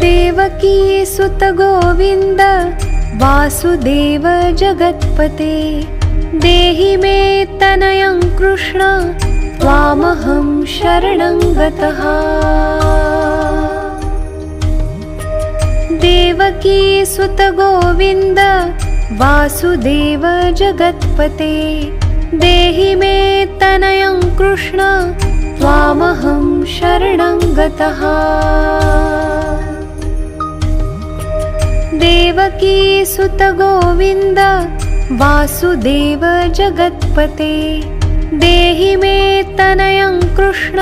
देवकी सुत गोविन्द वासुदेव जगत्पते देहि मे तनयं कृष्ण त्वामहं शरणं गतः। देवकी सुत गोविन्द वासुदेव जगत्पते देहि मे तनयं कृष्ण त्वामहं शरणं गतः। देवकी सुत गोविन्द वासुदेव जगत्पते देहि मे तनयं कृष्ण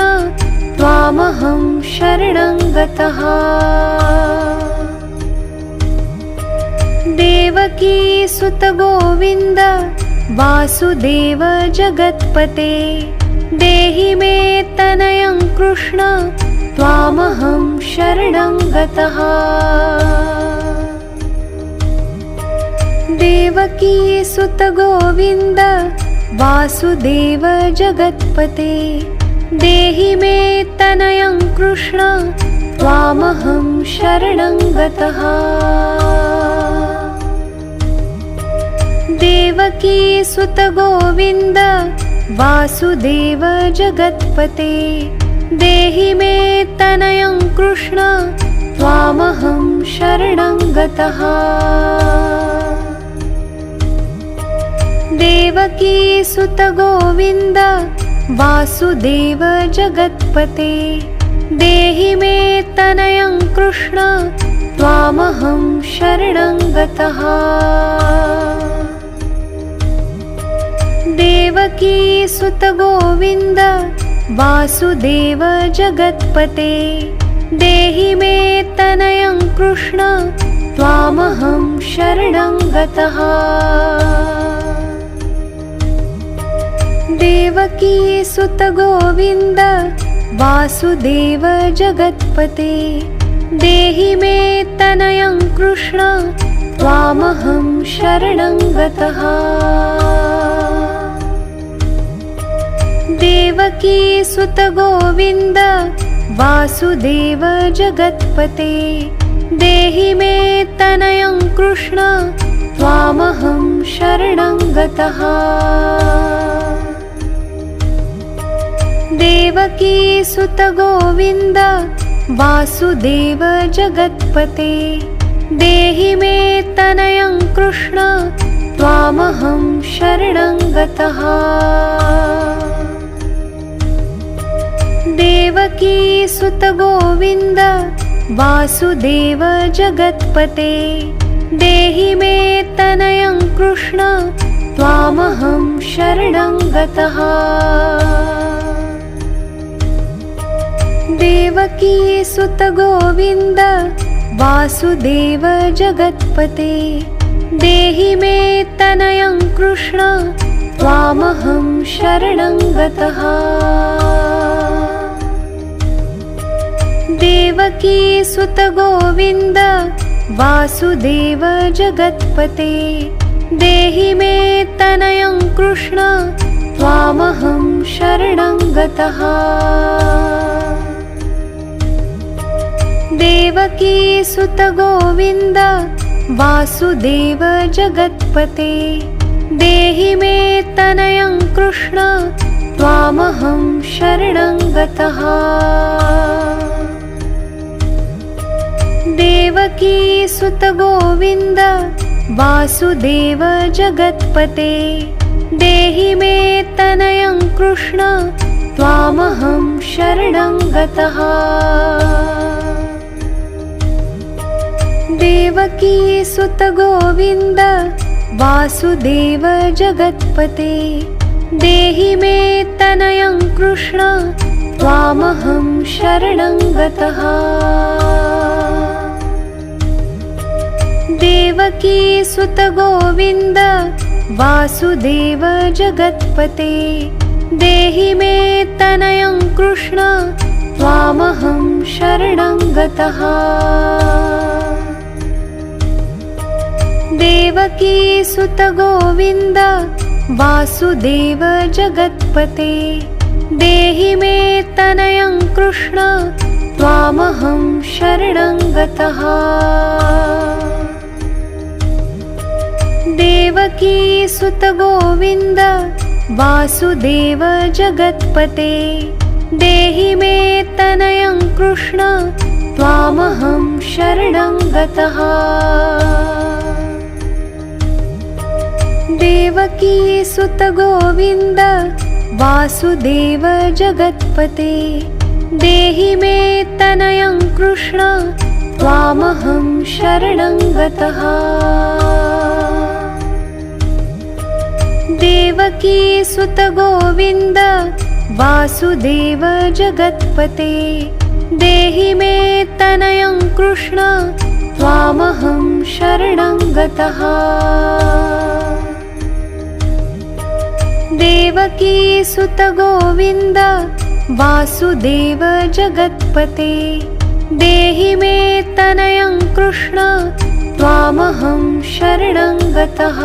त्वामहं शरणं गतः। देवकी सुत गोविन्द वासुदेव जगत्पते देहि मे तनयं कृष्ण त्वामहं शरणं गतः। देवकी सुत गोविन्द वासुदेव जगत्पते देहि मे तनयं कृष्ण त्वामहं शरणं गतः। देवकी सुत गोविन्द वासुदेव जगत्पते देहि मे तनयं कृष्ण त्वामहं शरणं गतः। देवकी सुत गोविन्द वासुदेव जगत्पते देहि मे तनयं कृष्ण त्वामहं शरणं गतः। देवकी सुत गोविन्द वासुदेव जगत्पते देहि मे तनयं कृष्ण त्वामहं शरणं गतः। देवकी सुत गोविन्द वासुदेव जगत्पते देहि मे तनयं कृष्ण त्वामहं शरणं गतः। देवकी सुत गोविन्द वासुदेव जगत्पते देहि मे तनयं कृष्ण त्वामहं शरणं गतः। देवकी सुत गोविन्द वासुदेव जगत्पते देहि मे तनयं कृष्ण त्वामहं शरणं गतः। देवकी सुत गोविन्द वासुदेव जगत्पते देहि मे तनयं कृष्ण त्वामहं शरणं गतः। देवकी सुत गोविन्द वासुदेव जगत्पते देहि मे तनयं कृष्ण त्वामहं शरणं गतः। देवकी सुत गोविन्द वासुदेव जगत्पते देहि मे तनयं कृष्ण त्वामहं शरणं गतः। देवकी सुत गोविन्द वासुदेव जगत्पते देहि मे तनयं कृष्ण त्वामहं शरणं गतः। देवकी सुत गोविन्द वासुदेव जगत्पते देहि मे तनयं कृष्ण त्वामहं शरणं गतः। देवकी सुत गोविन्द वासुदेव जगत्पते देहि मे तनयं कृष्ण त्वामहं शरणं गतः। देवकी सुत गोविन्द वासुदेव जगत्पते देहि मे तनयं कृष्ण त्वामहं शरणं गतः। देवकी सुत गोविन्द वासुदेव जगत्पते देहि मे तनयं कृष्ण त्वामहं शरणं शरणङ्गतः। देवकी सुत गोविन्द वासुदेव जगत्पते, देहि मे तनयं कृष्ण त्वामहं शरणं गतः। देवकी सुत गोविन्द वासुदेव जगत्पते, देहि मे तनयं कृष्ण त्वामहं शरणं गतः। देवकी सुत गोविन्द वासुदेव जगत्पते, देहि मे तनयं कृष्ण त्वामहं शरणं गतः। देवकी सुत गोविन्द वासुदेव जगत्पते, देहि मे तनयं कृष्ण त्वामहं शरणं गतः।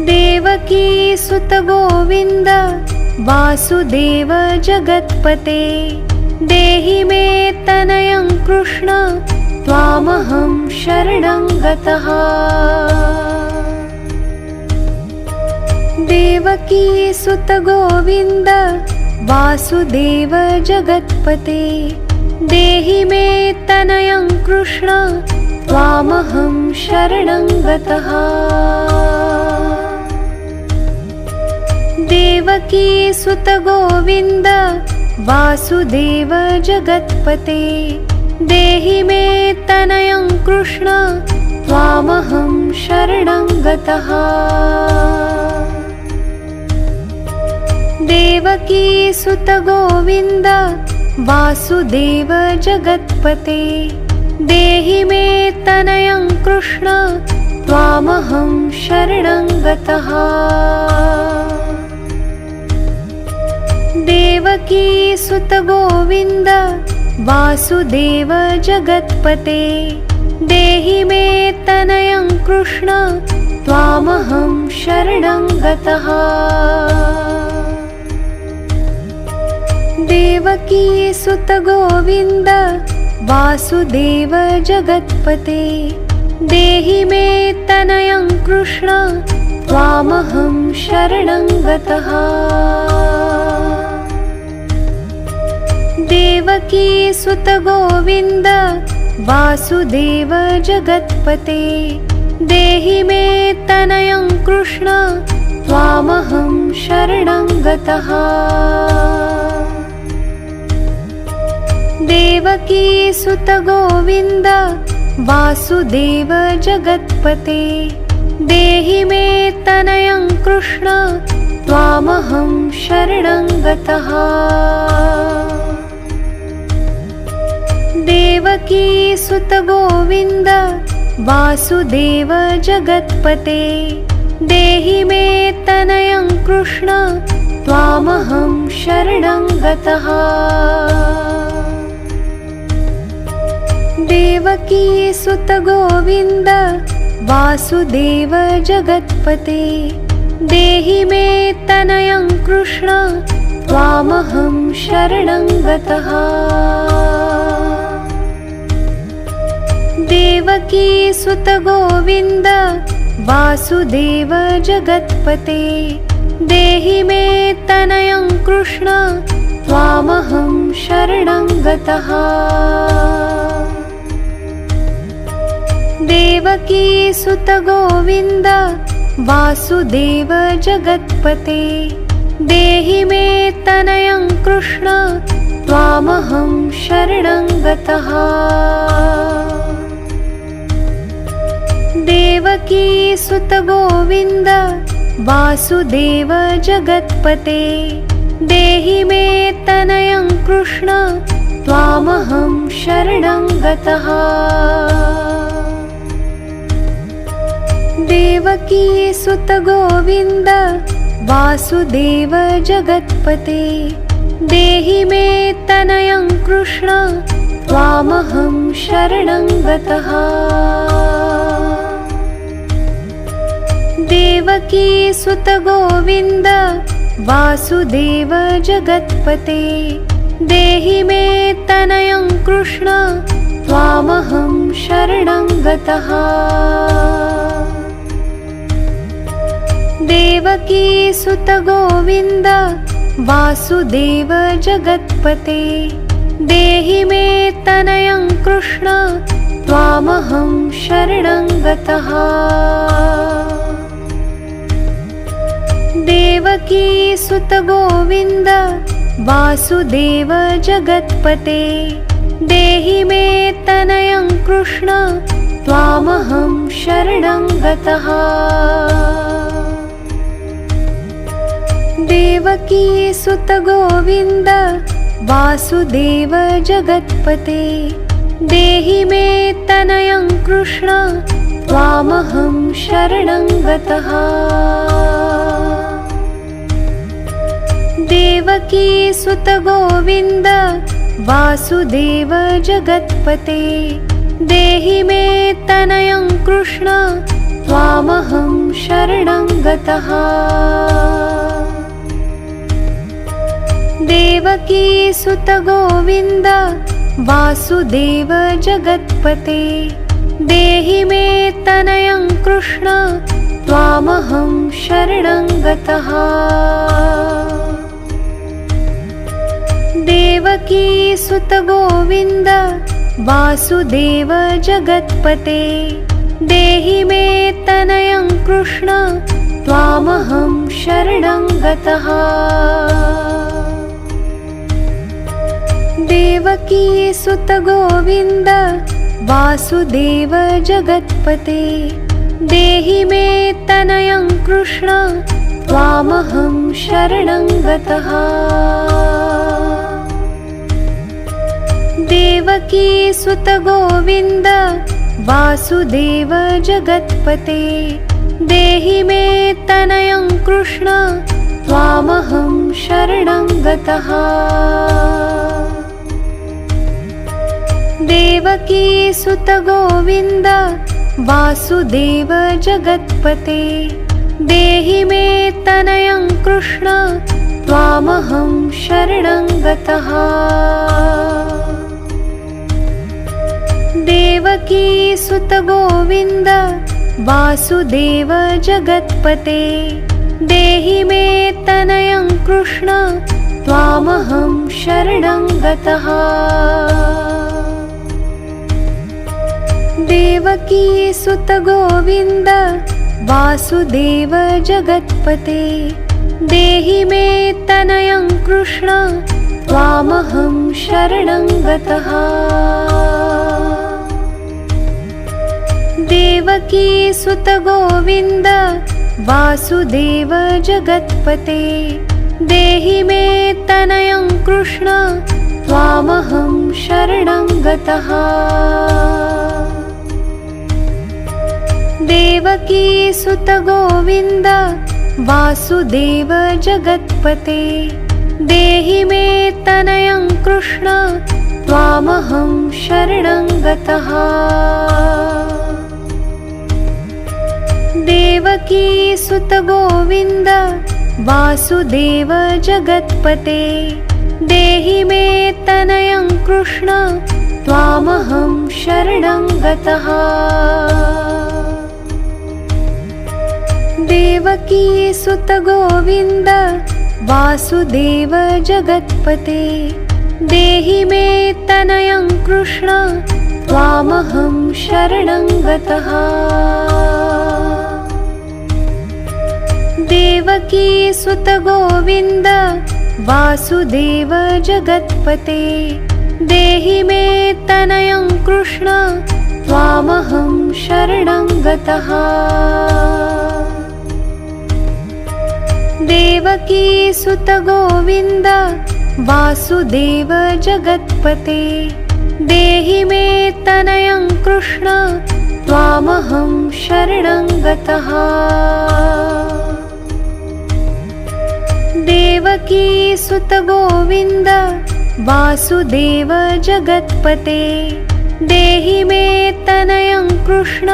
देवकी सुत गोविन्द वासुदेव जगत्पते, देहि मे तनयं कृष्ण त्वामहं शरणं गतः। देवकी सुत गोविन्द वासुदेव जगत्पते, देहि मे तनयं कृष्ण त्वामहं शरणं गतः। देवकी सुत गोविन्द वासुदेव जगत्पते, देहि मे तनयं कृष्ण त्वामहं शरणं गतः। देवकी सुत गोविन्द वासुदेव जगत्पते, देहि मे तनयं कृष्ण त्वामहं शरणं गतः। देवकी सुत गोविन्द वासुदेव जगत्पते, देहि मे तनयं कृष्ण त्वामहं शरणं गतः। देवकी सुत गोविन्द वासुदेव जगत्पते, देहि मे तनयं कृष्ण त्वामहं शरणं गतः। देवकी सुत गोविन्द वासुदेव जगत्पते, देहि मे तनयं कृष्ण त्वामहं शरणं गतः। देवकी सुत गोविन्द वासुदेव जगत्पते, देहि मे तनयं कृष्ण त्वामहं शरणं गतः। देवकी सुत गोविन्द वासुदेव जगत्पते, देहि मे तनयं कृष्ण त्वामहं शरणं गतः। देवकी सुत गोविन्द वासुदेव जगत्पते, देहि मे तनयं कृष्ण त्वामहं शरणं गतः। देवकी सुत गोविन्द वासुदेव जगत्पते, देहि मे तनयं कृष्ण त्वामहं शरणं गतः। देवकी सुत गोविन्द वासुदेव जगत्पते, देहि मे तनयं कृष्ण त्वामहं शरणं गतः। देवकी सुत गोविन्द वासुदेव जगत्पते, देहि मे तनयं कृष्ण त्वामहं शरणं गतः। देवकी सुत गोविन्द वासुदेव जगत्पते, देहि मे तनयं कृष्ण त्वामहं शरणं गतः। देवकी सुत गोविन्द वासुदेव जगत्पते, देहि मे कृष्ण त्वामहं शरणं गतः। देवकी सुत गोविन्द वासुदेव जगत्पते देहि मे तनयं कृष्ण त्वामहं शरणं गतः। देवकी सुत गोविन्द वासुदेव जगत्पते देहि मे तनयं कृष्ण त्वामहं शरणं गतः। देवकी सुत गोविन्द वासुदेव जगत्पते देहि मे तनयं कृष्ण त्वामहं शरणं गतः। देवकी सुत गोविन्द वासुदेव जगत्पते देहि मे तनयं कृष्ण त्वामहं शरणं गतः। देवकी सुत गोविन्द वासुदेव जगत्पते देहि मे तनयं कृष्ण त्वामहं शरणं गतः। देवकी सुत गोविन्द वासुदेव जगत्पते देहि मे तनयं कृष्ण त्वामहं शरणं गतः। देवकी सुत गोविन्द वासुदेव जगत्पते देहि मे तनयं कृष्ण त्वामहं शरणं गतः। देवकी सुत गोविन्द वासुदेव जगत्पते देहि मे तनयं कृष्ण त्वामहं शरणं गतः। देवकी सुत गोविन्द वासुदेव जगत्पते देहि मे तनयं कृष्ण त्वामहं शरणं गतः। देवकी सुत गोविन्द वासुदेव जगत्पते देहि मे तनयं कृष्ण त्वामहं शरणं गतः। देवकी सुत गोविन्द वासुदेव जगत्पते देहि मे तनयं कृष्ण त्वामहं शरणं गतः। देवकी सुत गोविन्द वासुदेव जगत्पते देहि मे तनयं कृष्ण त्वामहं शरणं गतः। देवकी सुत गोविन्द वासुदेव जगत्पते देहि मे तनयं कृष्ण त्वामहं शरणं गतः। देवकी सुत गोविन्द वासुदेव जगत्पते देहि मे तनयं कृष्ण त्वामहं शरणं गतः। देवकी सुत गोविन्द वासुदेव जगत्पते देहि मे तनयं कृष्ण त्वामहं शरणं गतः। देवकी सुत गोविन्द वासुदेव जगत्पते देहि मे तनयं कृष्ण त्वामहं शरणं गतः। देवकी सुत गोविन्द वासुदेव जगत्पते देहि मे तनयं कृष्ण त्वामहं शरणं गतः। देवकी सुत गोविन्द वासुदेव जगत्पते देहि मे तनयं कृष्ण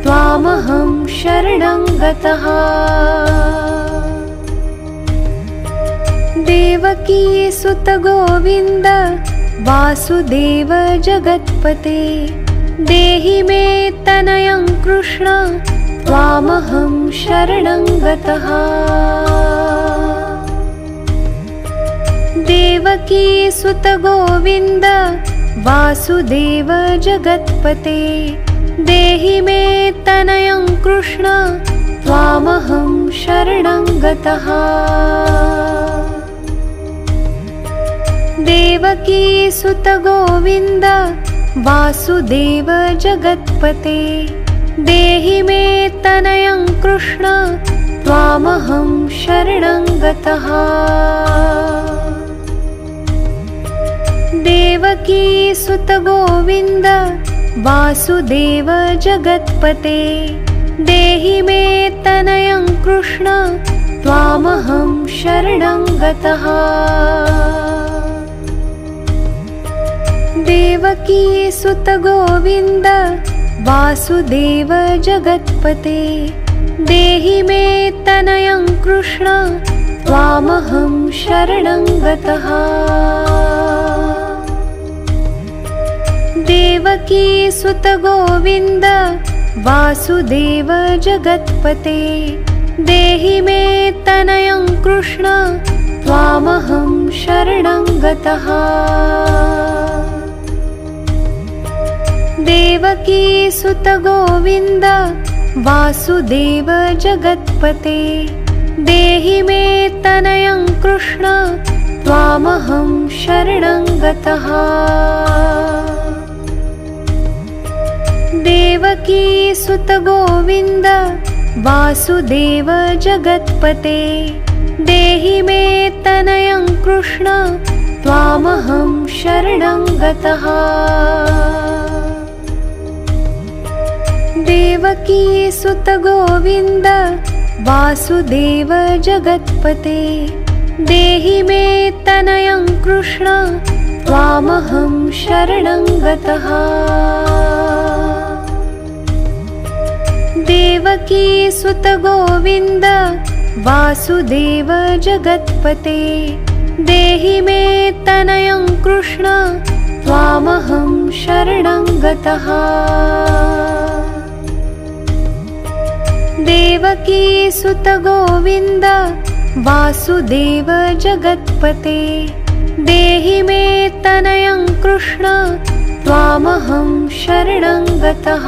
त्वामहं शरणं गतः। देवकी सुत गोविन्द वासुदेव जगत्पते देहि मे तनयं कृष्ण त्वामहं शरणं गतः। देवकी सुत गोविन्द वासुदेव जगत्पते देहि मे तनयं कृष्ण त्वामहं शरणं गतः। देवकी सुत गोविन्द वासुदेव जगत्पते देहि मे तनयं कृष्ण त्वामहं शरणं गतः। देवकी सुत गोविन्द वासुदेव जगत्पते देहि मे तनयं कृष्ण त्वामहं शरणं गतः। देवकी सुत गोविन्द वासुदेव जगत्पते देहि मे तनयं कृष्ण त्वामहं शरणं गतः। देवकी सुत गोविन्द वासुदेव जगत्पते देहि मे तनयं कृष्ण त्वामहं शरणं गतः। देवकी सुत गोविन्द वासुदेव जगत्पते देहि मे तनयं कृष्ण त्वामहं शरणं गतः। देवकी सुत गोविन्द वासुदेव जगत्पते देहि मे तनयं कृष्ण त्वामहं शरणं गतः। देवकी सुत गोविन्द वासुदेव जगत्पते देहि मे तनयं कृष्ण त्वामहं शरणं गतः। देवकी सुत गोविन्द वासुदेव जगत्पते देहि मे तनयं कृष्ण त्वामहं शरणं गतः। देवकी सुत गोविन्द वासुदेव जगत्पते देहि मे तनयं कृष्ण त्वामहं शरणं गतः।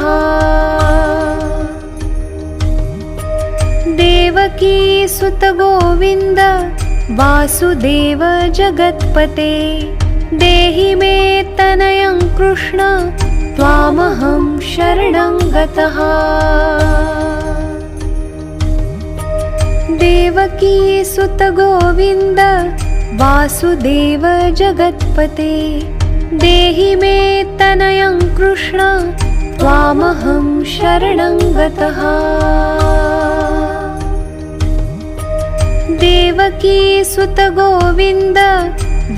देवकी सुत गोविन्द वासुदेव जगत्पते देहि मे तनयं कृष्ण त्वामहं शरणं गतः। देवकी सुत गोविन्द वासुदेव जगत्पते देहि मे तनयं कृष्ण त्वामहं शरणं गतः। देवकी सुत गोविन्द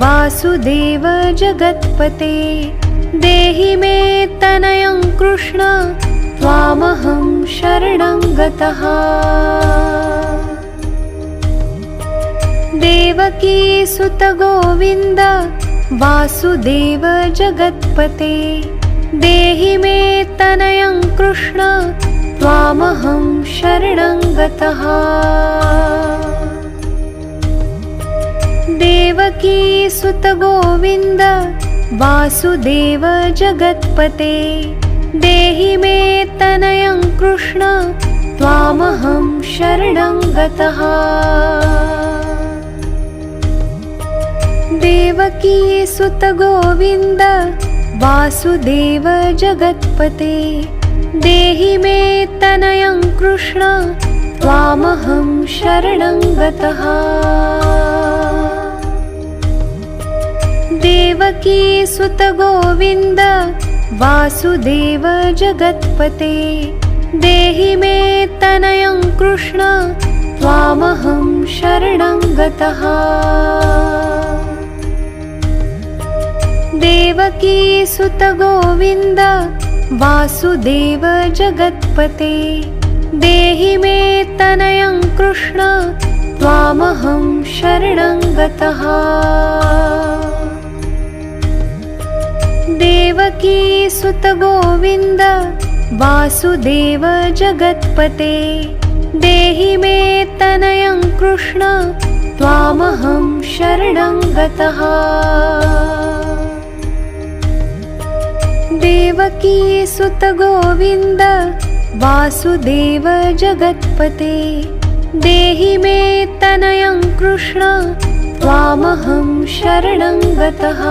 वासुदेव जगत्पते देहि मे तनयं कृष्ण त्वामहं शरणं गतः। देवकी सुत गोविन्द वासुदेव जगत्पते देहि मे तनयं कृष्ण त्वामहं शरणं गतः। देवकी सुत गोविन्द वासुदेव जगत्पते देहि मे तनयं कृष्ण त्वामहं शरणं गतः। देवकी सुत गोविन्द वासुदेव जगत्पते देहि मे तनयं कृष्ण त्वामहं शरणं गतः। देवकी सुत गोविन्द वासुदेव जगत्पते देहि मे तनयं कृष्ण त्वामहं शरणं गतः। देवकी सुत गोविन्द वासुदेव जगत्पते देहि मे तनयं कृष्ण त्वामहं शरणं गतः। देवकी सुत गोविन्द वासुदेव जगत्पते देहि मे तनयं कृष्ण त्वामहं शरणं गतः। देवकी सुत गोविन्द वासुदेव जगत्पते देहि मे तनयं कृष्ण त्वामहं शरणं गतः।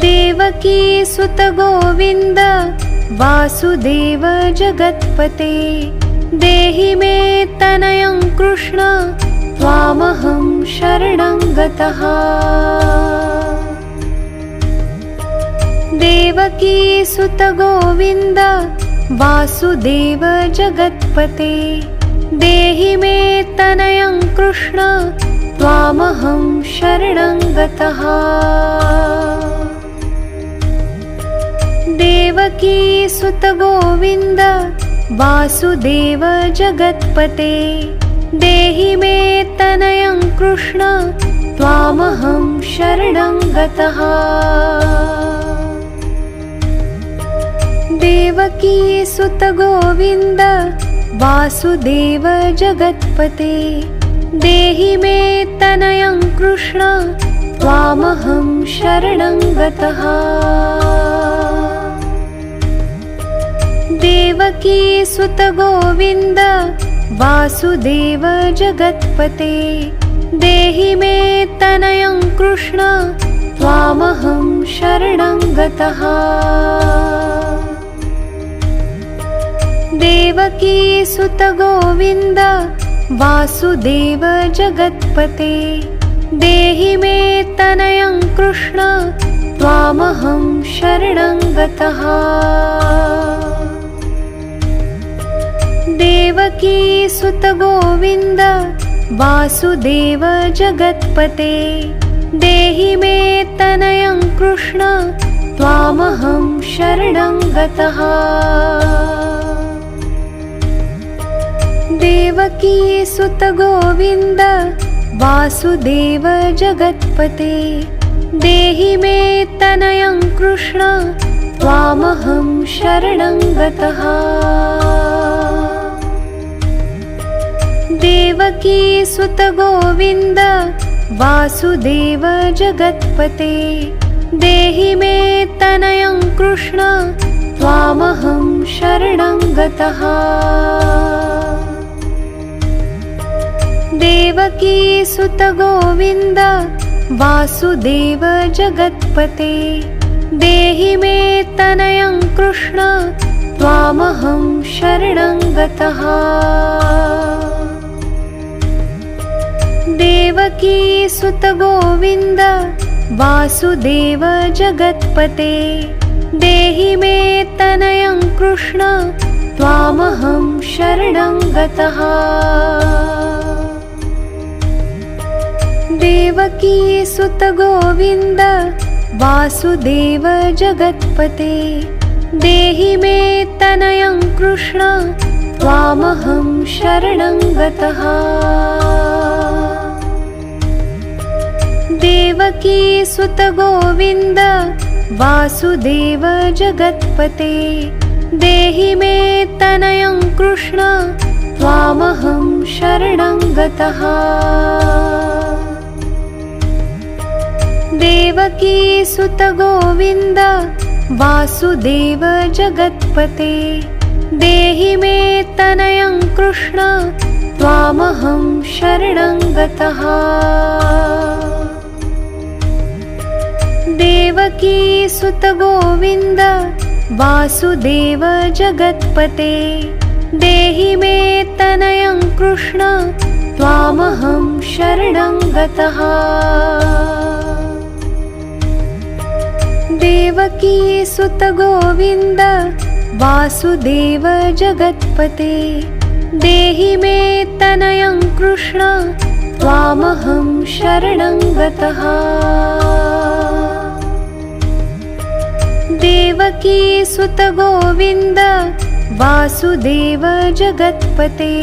देवकी सुत गोविन्द वासुदेव जगत्पते देहि मे तनयं कृष्ण त्वामहं शरणं गतः। देवकी सुत गोविन्द वासुदेव जगत्पते देहि मे तनयं कृष्ण त्वामहं शरणं गतः। देवकी सुत गोविन्द वासुदेव जगत्पते देहि मे तनयं कृष्ण त्वामहं शरणं गतः। देवकी सुत गोविन्द वासुदेव जगत्पते देहि मे तनयं कृष्ण त्वामहं शरणं गतः। देवकी सुत गोविन्द वासुदेव जगत्पते देहि मे तनयं कृष्ण त्वामहं शरणं गतः। देवकी सुत गोविन्द वासुदेव जगत्पते देहि मे तनयं कृष्ण त्वामहं शरणं गतः। देवकी सुत गोविन्द वासुदेव जगत्पते देहि मे तनयं कृष्ण त्वामहं शरणं गतः। देवकी सुत गोविन्द वासुदेव जगत्पते देहि मे तनयं कृष्ण त्वामहं शरणं गतः। देवकी सुत गोविन्द वासुदेव जगत्पते देहि मे तनयं कृष्ण त्वामहं शरणं गतः। देवकी सुत गोविन्द वासुदेव जगत्पते देहि मे तनयं कृष्ण त्वामहं शरणं गतः। देवकी सुत गोविन्द वासुदेव जगत्पते देहि मे तनयं कृष्ण त्वामहं शरणं गतः। देवकी सुत गोविन्द वासुदेव जगत्पते देहि मे तनयं कृष्ण त्वामहं शरणं गतः। देवकी सुत गोविन्द वासुदेव जगत्पते देहि मे तनयं कृष्ण त्वामहं शरणं गतः। देवकी सुत गोविन्द वासुदेव जगत्पते देहि मे तनयं कृष्ण त्वामहं शरणं गतः। देवकी सुत गोविन्द वासुदेव जगत्पते देहि मे तनयं कृष्ण त्वामहं शरणं गतः। देवकी सुत गोविन्द वासुदेव जगत्पते देहि मे तनयं कृष्ण त्वामहं शरणं गतः। देवकी सुत गोविन्द वासुदेव जगत्पते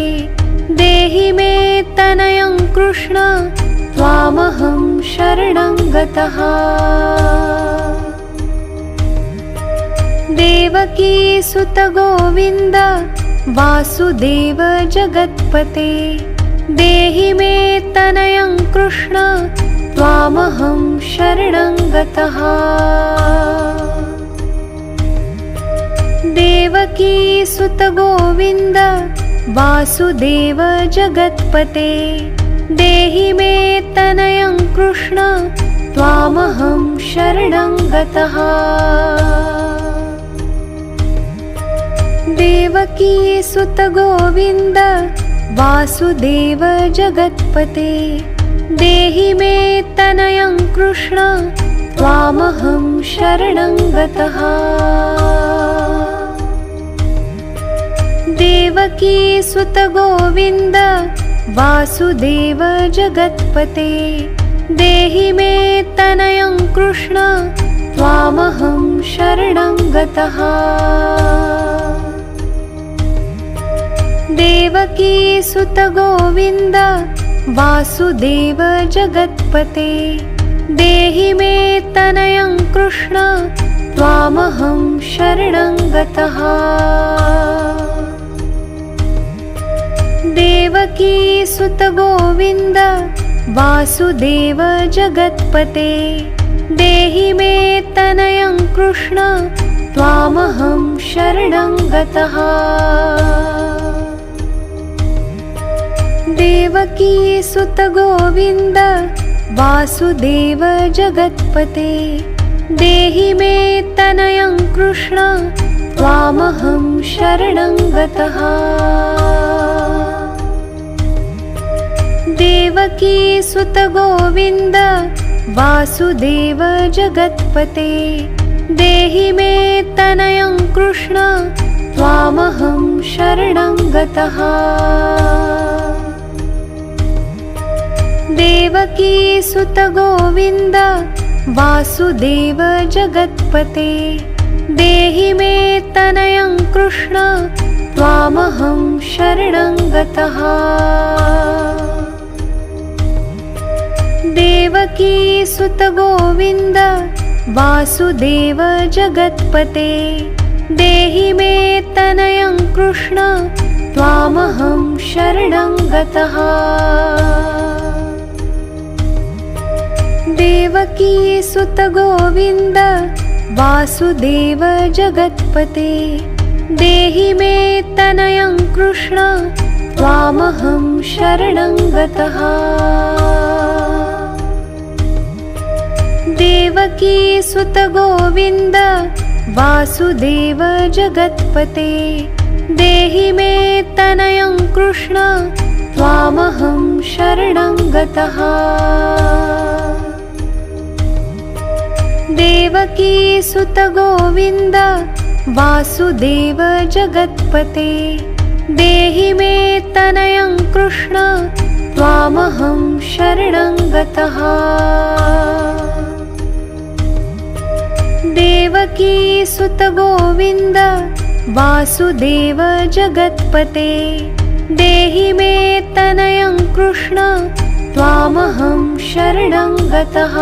देहि मे तनयं कृष्ण त्वामहं शरणं गतः। देवकी सुत गोविन्द वासुदेव जगत्पते, देहि मे तनयं कृष्ण त्वामहं शरणं गतः। देवकी सुत गोविन्द वासुदेव जगत्पते, देहि मे तनयं कृष्ण त्वामहं शरणं गतः। देवकी सुत गोविन्द वासुदेव जगत्पते, देहि मे तनयं कृष्ण त्वामहं शरणं गतः। देवकी सुत गोविन्द वासुदेव जगत्पते, देहि मे तनयं कृष्ण त्वामहं शरणं गतः। देवकी सुत गोविन्द वासुदेव जगत्पते, देहि मे तनयं कृष्ण त्वामहं शरणं गतः। देवकी सुत गोविन्द वासुदेव जगत्पते, देहि मे तनयं कृष्ण त्वामहं शरणं गतः। देवकी सुत गोविन्द वासुदेव जगत्पते, देहि मे तनयं कृष्ण त्वामहं शरणं गतः। देवकी सुत गोविन्द वासुदेव जगत्पते, देहि मे तनयं कृष्ण त्वामहं शरणं गतः। देवकी सुत गोविन्द वासुदेव जगत्पते, देहि मे तनयं कृष्ण त्वामहं शरणं गतः। देवकी सुत गोविन्द वासुदेव जगत्पते, देहि मे तनयं कृष्ण त्वामहं शरणं गतः। देवकी सुत गोविन्द वासुदेव जगत्पते, देहि मे तनयं कृष्ण त्वामहं शरणं गतः। देवकी सुत गोविन्द वासुदेव जगत्पते, देहि मे तनयं कृष्ण त्वामहं शरणं गतः। देवकी सुत गोविन्द वासुदेव जगत्पते, देहि मे तनयं कृष्ण त्वामहं शरणं गतः। देवकी सुत गोविन्द वासुदेव जगत्पते, देहि मे तनयं कृष्ण त्वामहं शरणं गतः।